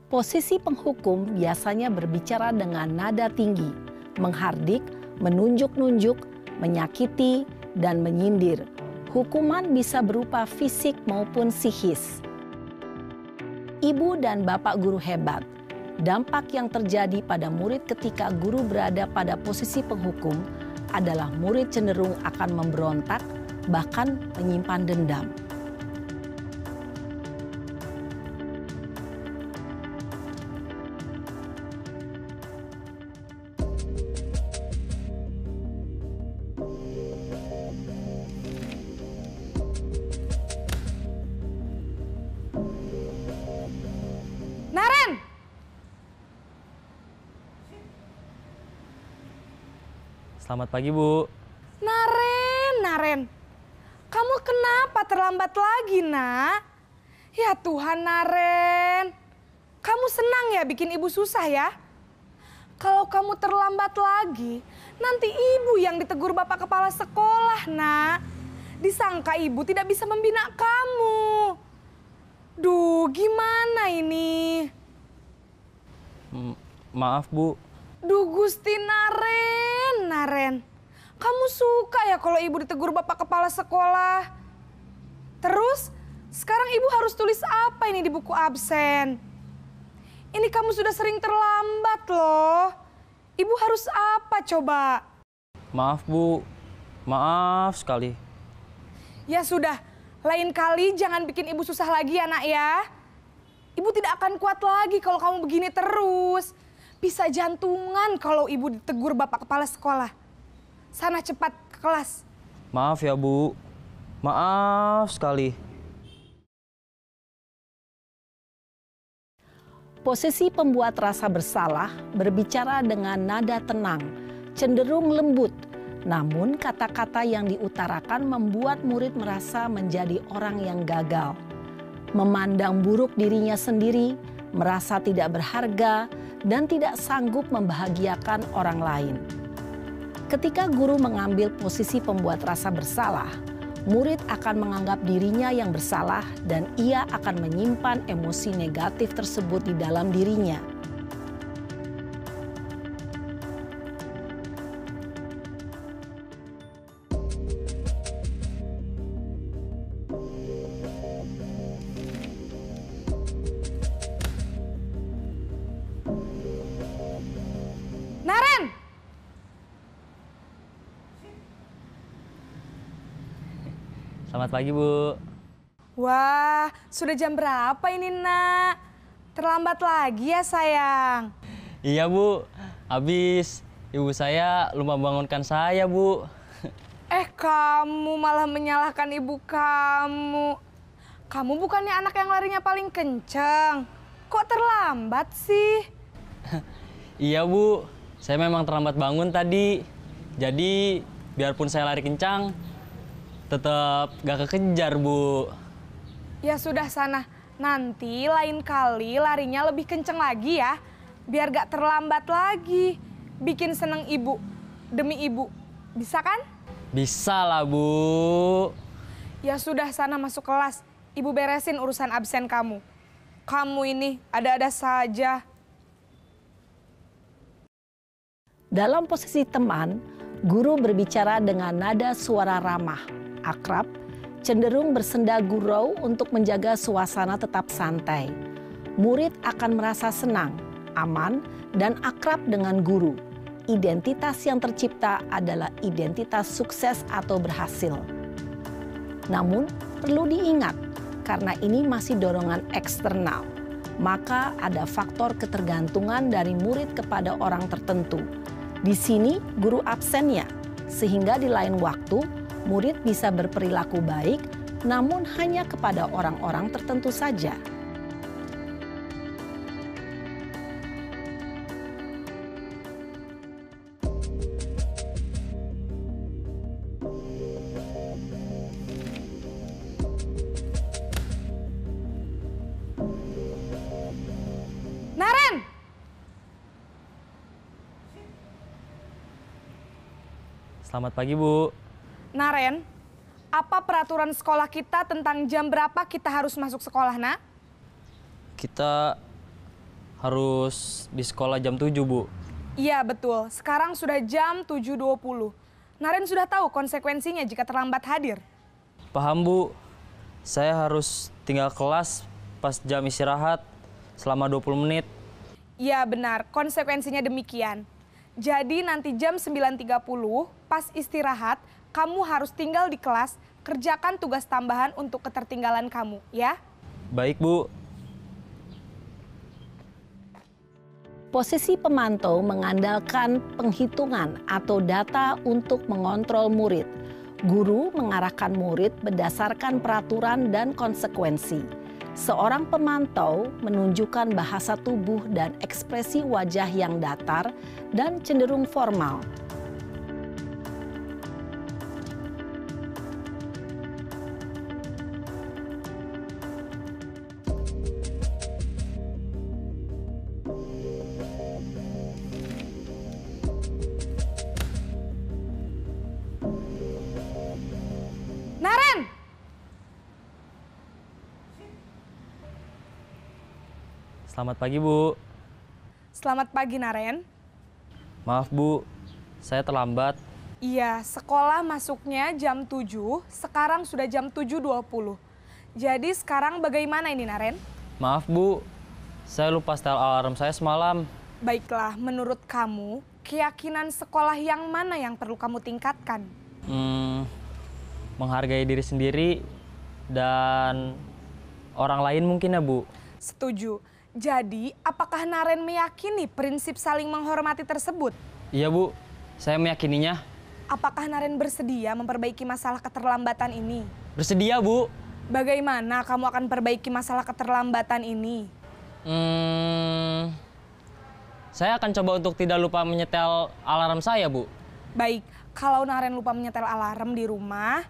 Posisi penghukum biasanya berbicara dengan nada tinggi, menghardik, menunjuk-nunjuk, menyakiti, dan menyindir. Hukuman bisa berupa fisik maupun psikis. Ibu dan bapak guru hebat. Dampak yang terjadi pada murid ketika guru berada pada posisi penghukum adalah murid cenderung akan memberontak, bahkan menyimpan dendam. Naren! Selamat pagi, Bu. Naren. Kamu kenapa terlambat lagi, nak? Ya Tuhan, Naren. Kamu senang ya bikin ibu susah ya? Kalau kamu terlambat lagi, nanti ibu yang ditegur bapak kepala sekolah, nak. Disangka ibu tidak bisa membina kamu. Duh, gimana ini? Maaf, Bu. Duh, Gusti Naren. Kamu suka ya kalau ibu ditegur bapak kepala sekolah? Terus, sekarang ibu harus tulis apa ini di buku absen? Ini kamu sudah sering terlambat loh. Ibu harus apa coba? Maaf, Bu. Maaf sekali. Ya sudah, lain kali jangan bikin ibu susah lagi ya, nak ya. Ibu tidak akan kuat lagi kalau kamu begini terus. Bisa jantungan kalau ibu ditegur bapak kepala sekolah. Sana cepat ke kelas. Maaf ya, Bu. Maaf sekali. Posisi pembuat rasa bersalah berbicara dengan nada tenang, cenderung lembut. Namun kata-kata yang diutarakan membuat murid merasa menjadi orang yang gagal. Memandang buruk dirinya sendiri, merasa tidak berharga, dan tidak sanggup membahagiakan orang lain. Ketika guru mengambil posisi pembuat rasa bersalah, murid akan menganggap dirinya yang bersalah dan ia akan menyimpan emosi negatif tersebut di dalam dirinya. Naren! Selamat pagi, Bu. Wah, sudah jam berapa ini, nak? Terlambat lagi ya, sayang? Iya, Bu. Habis ibu saya lupa bangunkan saya, Bu. Kamu malah menyalahkan ibu kamu. Kamu bukannya anak yang larinya paling kenceng. Kok terlambat sih? Iya, Bu. Saya memang terlambat bangun tadi. Jadi, biarpun saya lari kencang, tetap gak kekejar, Bu. Ya sudah sana. Nanti lain kali larinya lebih kenceng lagi ya. Biar gak terlambat lagi. Bikin seneng ibu. Demi ibu. Bisa kan? Bisa lah, Bu. Ya sudah sana masuk kelas. Ibu beresin urusan absen kamu. Kamu ini ada-ada saja. Dalam posisi teman, guru berbicara dengan nada suara ramah, akrab, cenderung bersenda gurau untuk menjaga suasana tetap santai. Murid akan merasa senang, aman, dan akrab dengan guru. Identitas yang tercipta adalah identitas sukses atau berhasil. Namun, perlu diingat, karena ini masih dorongan eksternal, maka ada faktor ketergantungan dari murid kepada orang tertentu. Di sini, guru absennya, sehingga di lain waktu, murid bisa berperilaku baik, namun hanya kepada orang-orang tertentu saja. Naren! Selamat pagi, Bu. Naren, apa peraturan sekolah kita tentang jam berapa kita harus masuk sekolah, nak? Kita harus di sekolah jam 7, Bu. Iya, betul. Sekarang sudah jam 7.20. Naren sudah tahu konsekuensinya jika terlambat hadir. Paham, Bu. Saya harus tinggal kelas pas jam istirahat selama 20 menit. Iya, benar. Konsekuensinya demikian. Jadi nanti jam 9.30 pas istirahat, kamu harus tinggal di kelas, kerjakan tugas tambahan untuk ketertinggalan kamu, ya? Baik, Bu. Posisi pemantau mengandalkan penghitungan atau data untuk mengontrol murid. Guru mengarahkan murid berdasarkan peraturan dan konsekuensi. Seorang pemantau menunjukkan bahasa tubuh dan ekspresi wajah yang datar dan cenderung formal. Naren! Selamat pagi, Bu. Selamat pagi, Naren. Maaf, Bu. Saya terlambat. Iya, sekolah masuknya jam 7, sekarang sudah jam 7.20. Jadi sekarang bagaimana ini, Naren? Maaf, Bu. Saya lupa setel alarm saya semalam. Baiklah, menurut kamu, keyakinan sekolah yang mana yang perlu kamu tingkatkan? Menghargai diri sendiri dan orang lain mungkin ya, Bu. Setuju. Jadi, apakah Naren meyakini prinsip saling menghormati tersebut? Iya, Bu. Saya meyakininya. Apakah Naren bersedia memperbaiki masalah keterlambatan ini? Bersedia, Bu. Bagaimana kamu akan perbaiki masalah keterlambatan ini? Saya akan coba untuk tidak lupa menyetel alarm saya, Bu. Baik, kalau Naren lupa menyetel alarm di rumah,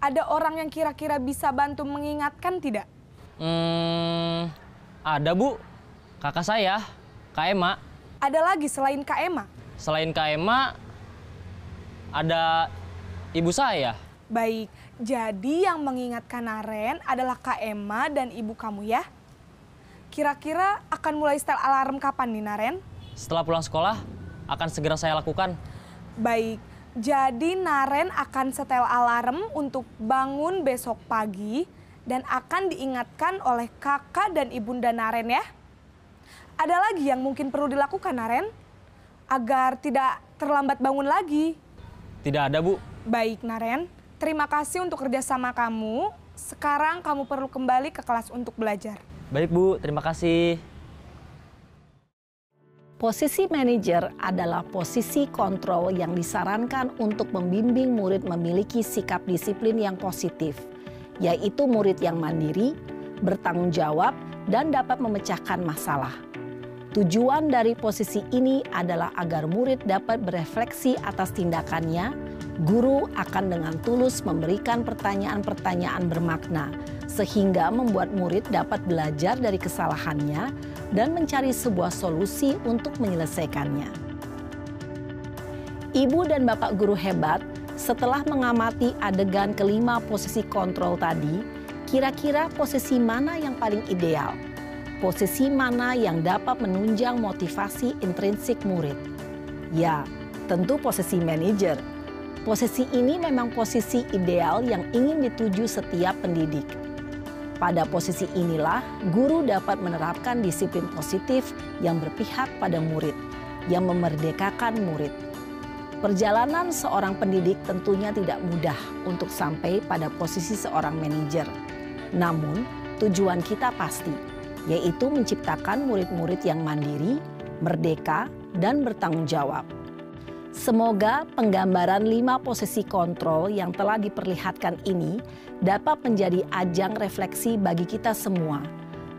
ada orang yang kira-kira bisa bantu mengingatkan tidak? Ada, Bu. Kakak saya, Kak Ema. Ada lagi selain Kak Ema? Selain Kak Ema, ada ibu saya. Baik, jadi yang mengingatkan Naren adalah Kak Ema dan ibu kamu ya? Kira-kira akan mulai setel alarm kapan nih, Naren? Setelah pulang sekolah, akan segera saya lakukan. Baik, jadi Naren akan setel alarm untuk bangun besok pagi dan akan diingatkan oleh kakak dan ibunda Naren ya. Ada lagi yang mungkin perlu dilakukan, Naren? Agar tidak terlambat bangun lagi. Tidak ada, Bu. Baik, Naren. Terima kasih untuk kerjasama kamu. Sekarang kamu perlu kembali ke kelas untuk belajar. Baik, Bu. Terima kasih. Posisi manajer adalah posisi kontrol yang disarankan untuk membimbing murid memiliki sikap disiplin yang positif, yaitu murid yang mandiri, bertanggung jawab, dan dapat memecahkan masalah. Tujuan dari posisi ini adalah agar murid dapat berefleksi atas tindakannya. Guru akan dengan tulus memberikan pertanyaan-pertanyaan bermakna, sehingga membuat murid dapat belajar dari kesalahannya dan mencari sebuah solusi untuk menyelesaikannya. Ibu dan Bapak guru hebat, setelah mengamati adegan kelima posisi kontrol tadi, kira-kira posisi mana yang paling ideal? Posisi mana yang dapat menunjang motivasi intrinsik murid? Ya, tentu posisi manajer. Posisi ini memang posisi ideal yang ingin dituju setiap pendidik. Pada posisi inilah, guru dapat menerapkan disiplin positif yang berpihak pada murid, yang memerdekakan murid. Perjalanan seorang pendidik tentunya tidak mudah untuk sampai pada posisi seorang manajer. Namun, tujuan kita pasti, yaitu menciptakan murid-murid yang mandiri, merdeka, dan bertanggung jawab. Semoga penggambaran 5 posisi kontrol yang telah diperlihatkan ini dapat menjadi ajang refleksi bagi kita semua,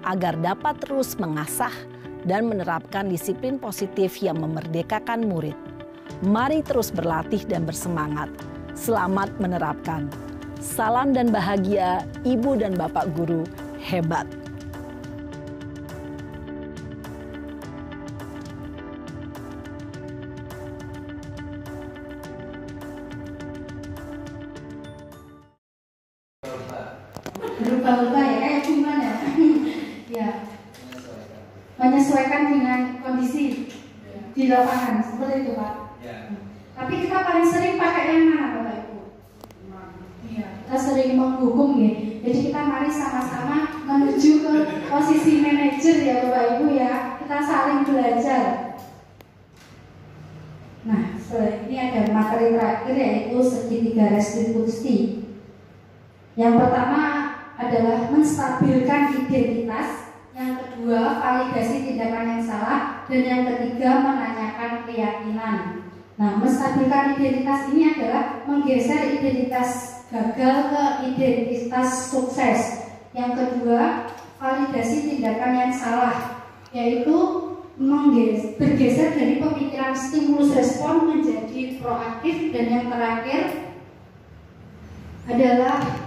agar dapat terus mengasah dan menerapkan disiplin positif yang memerdekakan murid. Mari terus berlatih dan bersemangat. Selamat menerapkan. Salam dan bahagia, Ibu dan Bapak guru hebat. Berubah-ubah ya, kayak cuman ya. Ya. Menyesuaikan dengan kondisi di lapangan, seperti itu Pak. Tapi kita paling sering pakai yang mana Bapak Ibu? Iya, kita sering menghukum ya. Jadi kita mari sama-sama menuju ke posisi manajer ya Bapak Ibu ya. Kita saling belajar. Nah, ini ada materi terakhir yaitu segitiga restitusi. Yang pertama adalah menstabilkan identitas, yang kedua validasi tindakan yang salah, dan yang ketiga menanyakan keyakinan. Nah, menstabilkan identitas ini adalah menggeser identitas gagal ke identitas sukses. Yang kedua, validasi tindakan yang salah, yaitu bergeser dari pemikiran stimulus respon menjadi proaktif, dan yang terakhir adalah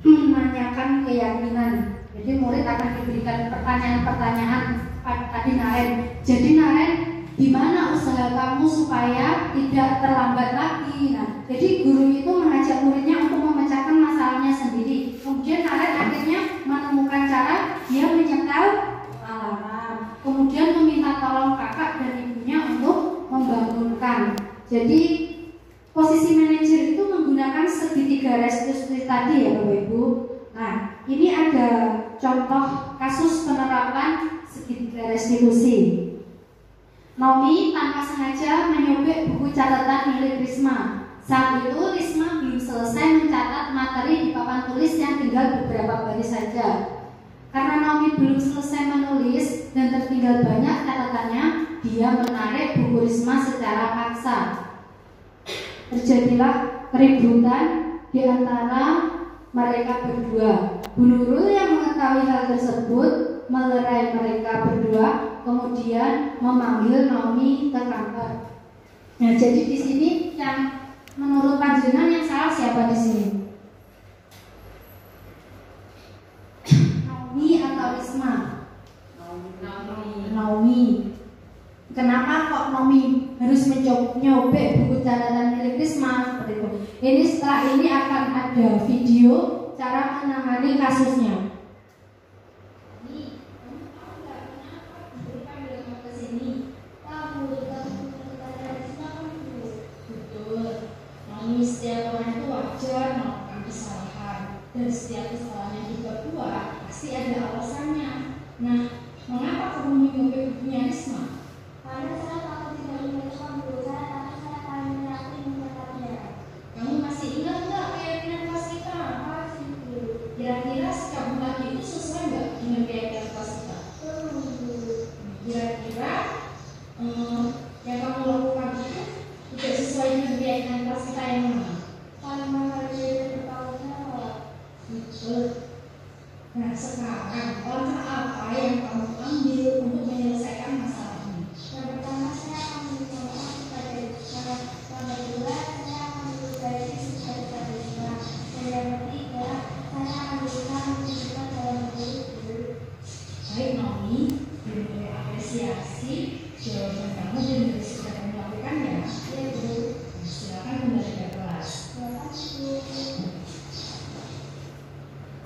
menanyakan keyakinan. Jadi murid akan diberikan pertanyaan-pertanyaan tadi Naren. Jadi Naren, di mana usaha kamu supaya tidak terlambat lagi? Nah, jadi guru itu mengajak muridnya untuk memecahkan masalahnya sendiri. Kemudian Naren akhirnya menemukan cara dia menyetel alarm. Kemudian meminta tolong kakak dan ibunya untuk membangunkan. Jadi posisi manajer itu menggunakan segitiga restitusi tadi ya Bapak Ibu. Nah, ini ada contoh kasus penerapan segitiga restitusi. Naomi tanpa sengaja menyobek buku catatan milik Risma. Saat itu Risma belum selesai mencatat materi di papan tulis yang tinggal beberapa baris saja. Karena Naomi belum selesai menulis dan tertinggal banyak catatannya, dia menarik buku Risma secara paksa. Terjadilah keributan di antara mereka berdua. Bu Nurul yang mengetahui hal tersebut melerai mereka berdua, kemudian memanggil Naomi ke kantor. Nah, jadi di sini yang menurut panjenengan yang salah siapa di sini? Naomi atau Risma? Naomi. Kenapa kok Naomi harus nyobek buku catatan milik Risma seperti itu? Ini setelah ini akan ada video cara menangani kasusnya. Setiap orang itu wajar melakukan kesalahan, dan setiap kesalahan yang dibuat pasti ada alasannya. Nah, mengapa kamu menyobek bukunya Risma? Karena saya takut tidak meneruskan guru saya, tapi saya paling yakin mencatatnya. Kamu masih ingat nggak keyakinan kelas kita? Masih guru. Kira-kira sikap bulan itu sesuai nggak dengan keyakinan kelas kita? Kira-kira sekarang langkah apa yang kamu ambil untuk menyelesaikan masalah ini? Yang pertama saya akan mencoba sebagai yang kedua saya akan memperbaiki sebagai Islam. Dan yang ketiga saya akan berusaha menunjukkan dalam guru. Baik Naomi, boleh apresiasi jawaban kamu dan juga sudah melakukannya. Ya Bu. Silakan kembali ke kelas. Terima kasih.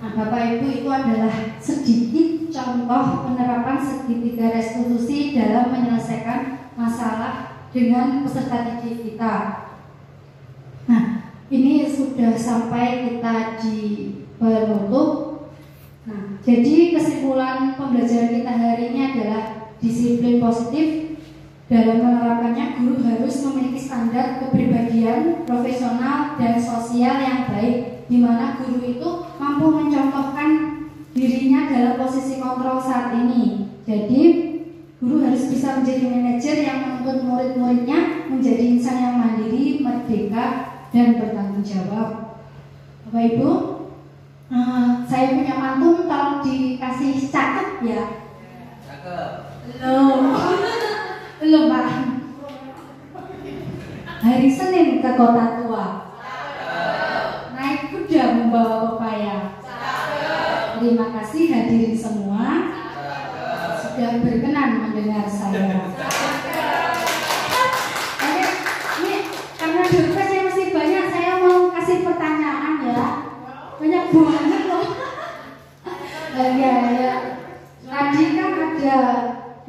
Nah, Bapak Ibu, itu adalah sedikit contoh penerapan segitiga restitusi dalam menyelesaikan masalah dengan peserta didik kita. Nah, ini sudah sampai kita di penutup. Nah, jadi kesimpulan pembelajaran kita hari ini adalah disiplin positif. Dalam menerapkannya, guru harus memiliki standar kepribadian, profesional, dan sosial yang baik, di mana guru itu mampu mencontohkan dirinya dalam posisi kontrol saat ini. Jadi, guru harus bisa menjadi manajer yang menuntut murid-muridnya menjadi insan yang mandiri, merdeka, dan bertanggung jawab. Bapak Ibu, saya punya pantun, tolong dikasih catat ya. Belum Pak. Hari Senin ke Kota Tua. Naik kuda membawa pepaya. Terima kasih hadirin semua sudah berkenan mendengar saya. Oke, ini karena durasinya masih banyak, saya mau kasih pertanyaan ya. Banyak banget loh. Ya. Tadi kan ada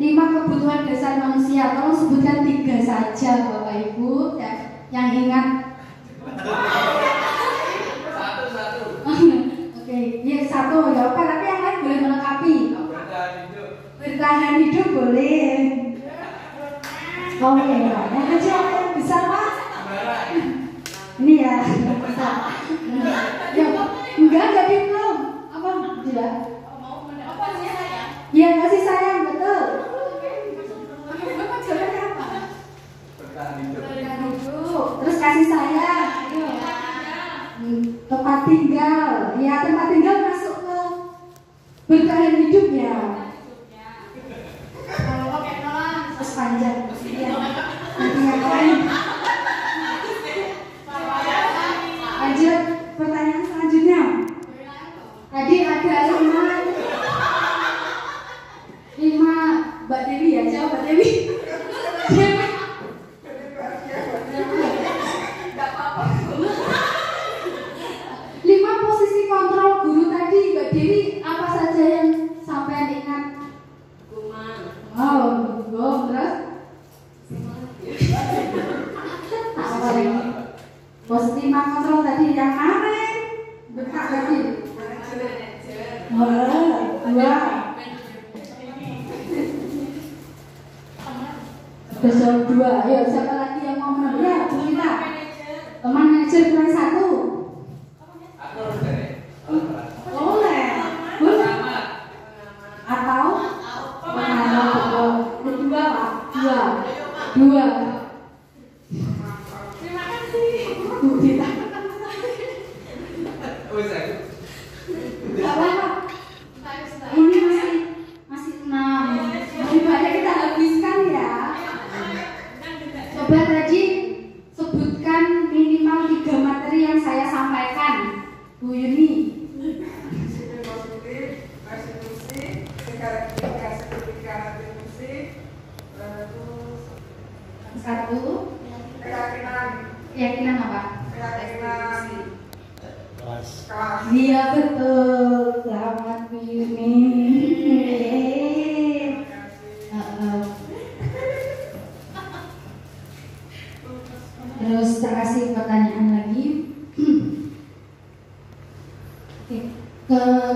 5 kebutuhan dasar manusia, tolong sebutkan 3 saja Bapak Ibu yang ingat. Satu. Oke, ya 1 ya apa, tapi yang lain boleh melengkapi. Bertahan hidup boleh. Oke, yang kecil yang besar Pak? Ini ya, besar. Ya, enggak belum. Apa? Tidak. Iya, kasih sayang, betul. Jawabannya apa? Bertahan hidup. Terus kasih sayang. Tempat tinggal. Ya, tempat tinggal masuk ke bertahan hidup ya. Oke, terus panjang. Ya. Nanti yang lain. Lanjut, pertanyaan selanjutnya. Tadi ada 5 Mbak Dewi ya, jawab Mbak Dewi. Gak apa-apa. 5 posisi kontrol guru tadi, Mbak Dewi, apa saja yang sampai ingat? Terus? Apa lagi? Posisi kontrol tadi yang mana? Benar tadi. 2. Besok 2, ayo siapa lagi yang mau menang? Ya, kita. Teman manajer kurang 1. Boleh. Atau kedua Pak? 2. Terima kasih. Kita. Gak apa-apa. Ini masih 6. Lebih banyak kita habiskan ya. Coba tadi sebutkan minimal 3 materi yang saya sampaikan, Bu Yuni. Restitusi, Satu. Keyakinan apa? Kelas. Iya betul. Selamat Bu Yuni. Terus kasih pertanyaan lagi.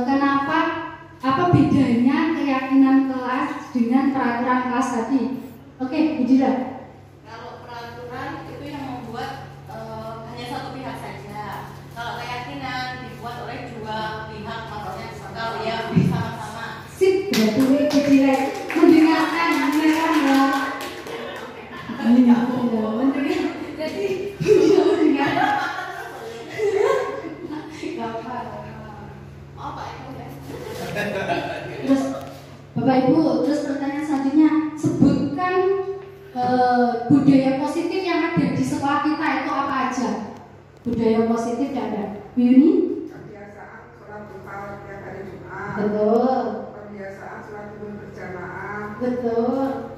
Kenapa? Apa bedanya keyakinan kelas dengan peraturan kelas tadi? Oke, Bujira. Kalau peraturan itu yang membuat hanya satu pihak saja. Kalau keyakinan dibuat oleh 2 pihak, maksudnya kalau ya sama-sama. Sip, berarti Bujira mendengarkan ya. Jadi mendengar. Gampang. Oh Pak, itu ya. Terus Bapak Ibu, terus pertanyaan selanjutnya, sebutkan budaya positif yang ada di sekolah kita itu apa aja? Budaya positif yang ada. Bu Yuni? Kebiasaan sholat duha tiap hari Jumat. Betul. Kebiasaan sholat duha berjamaah. Betul.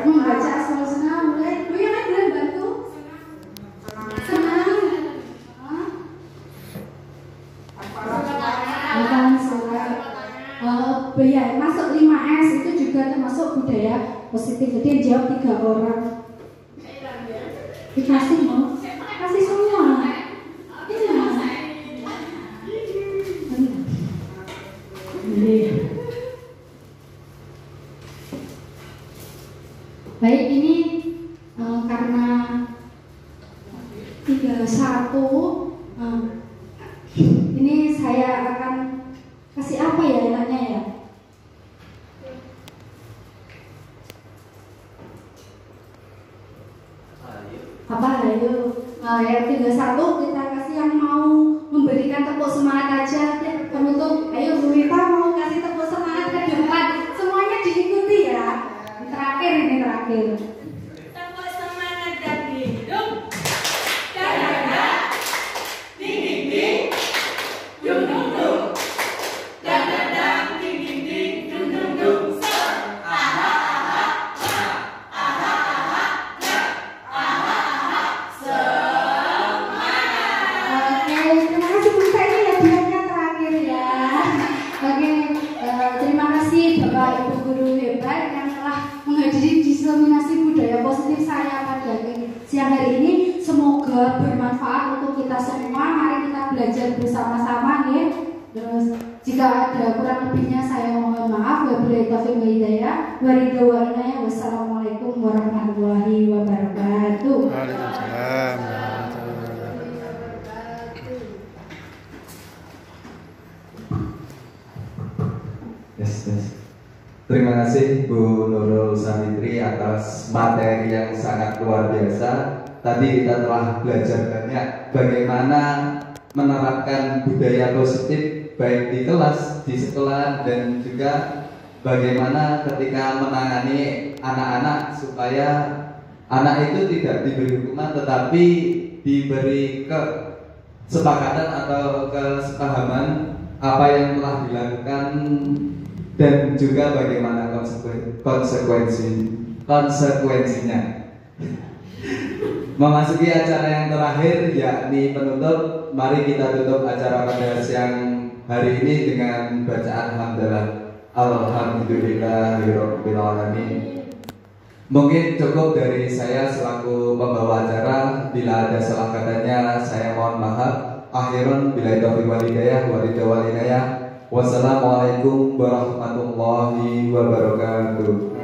Membaca asmaul-husna mulai. Bu yang ada bantu? Senang. Hafalan surat. Ya, masuk 5S itu juga termasuk budaya positif. Jadi yang jawab 3 orang. Dikasih mau? Kasih semua. Iya. Baik, ini karena 31 ini saya akan kasih apa ya enaknya ya? Apa ayo? Yang 31 kita kasih yang mau memberikan tepuk semangat aja. Penutup, ayo Bu Rita mau kasih tepuk semangat ke depan. Semuanya diikuti ya. Ini terakhir. Tepuk semangat dan hidup. Dadada, ding ding ding, dung dung dung. Dadada, ding ding ding, dung dung dung. Aha aha ha, aha aha ha, aha aha semangat. Oke, terima kasih Bu Rita, ini hadiahnya terakhir ya. Oke, terima kasih Bapak Ibu guru hebat yang telah menghadiri diseminasi budaya positif saya pada siang hari ini. Semoga bermanfaat untuk kita semua. Mari kita belajar bersama-sama ya. Terus jika ada kurang lebihnya saya mohon maaf. Wabillahi taufiq wal hidayah. Wassalamualaikum warahmatullahi wabarakatuh. Waalaikumsalam. Yes. Terima kasih Bu Nurul Safitri atas materi yang sangat luar biasa. Tadi kita telah belajar banyak bagaimana menerapkan budaya positif baik di kelas, di sekolah, dan juga bagaimana ketika menangani anak-anak supaya anak itu tidak diberi hukuman tetapi diberi kesepakatan atau kesepahaman apa yang telah dilakukan dan juga bagaimana konsekuensinya. Memasuki acara yang terakhir yakni penutup, mari kita tutup acara pada siang hari ini dengan bacaan hamdalah. Alhamdulillahirabbil alamin. Mungkin cukup dari saya selaku pembawa acara. Bila ada salah katanya saya mohon maaf. Akhirun billahi taufiq wal hidayah wa ridha wal inayah. Wassalamualaikum warahmatullahi wabarakatuh.